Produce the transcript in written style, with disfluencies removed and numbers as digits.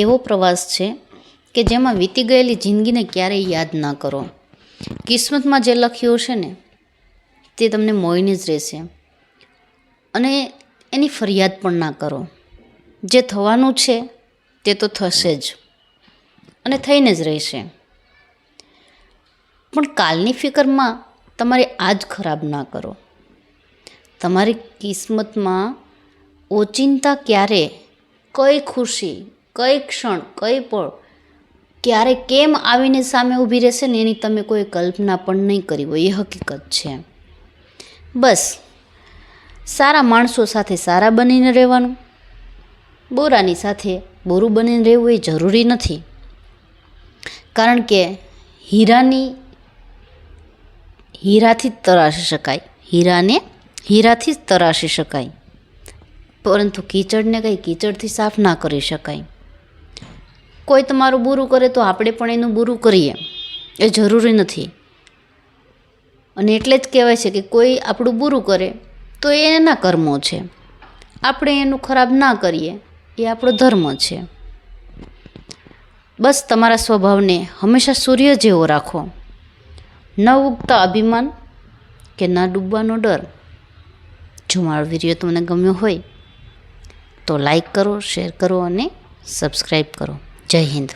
એવો પ્રવાસ છે કે જેમાં વીતી ગયેલી જિંદગીને ક્યારેય યાદ ના કરો. કિસ્મતમાં જે લખ્યું છે ને તે તમને મોહીને જ રહેશે અને એની ફરિયાદ પણ ના કરો. જે થવાનું છે તે તો થશે જ અને થઈને જ રહેશે. પણ કાલની ફિકરમાં તમારે આજ ખરાબ ના કરો. તમારી કિસ્મતમાં ઓચિંતા ક્યારે, કઈ ખુશી, કઈ ક્ષણ, કઈ પળ ક્યારે કેમ આવીને સામે ઊભી રહેશે ને એની તમે કોઈ કલ્પના પણ નહીં કરી હોય. એ હકીકત છે. બસ સારા માણસો સાથે સારા બનીને રહેવાનું, બોરાની સાથે બોરું બનીને રહેવું એ જરૂરી નથી. કારણ કે હીરાથી જ તરાશી શકાય, હીરાથી જ તરાશી શકાય, પરંતુ કીચડને કંઈ કીચડથી સાફ ના કરી શકાય. કોઈ તમારું બુરું કરે તો આપણે પણ એનું બુરું કરીએ એ જરૂરી નથી. અને એટલે જ કહેવાય છે કે કોઈ આપણું બુરું કરે તો એ એના કર્મો છે, આપણે એનું ખરાબ ના કરીએ એ આપણો ધર્મ છે. બસ તમારા સ્વભાવને હંમેશા સૂર્ય જેવો રાખો. ન ઉગતા અભિમાન કે ના ડૂબવાનો ડર. જો મારો વિડીયો તમને ગમ્યો હોય તો લાઈક કરો, શેર કરો અને સબસ્ક્રાઈબ કરો. જય હિન્દ.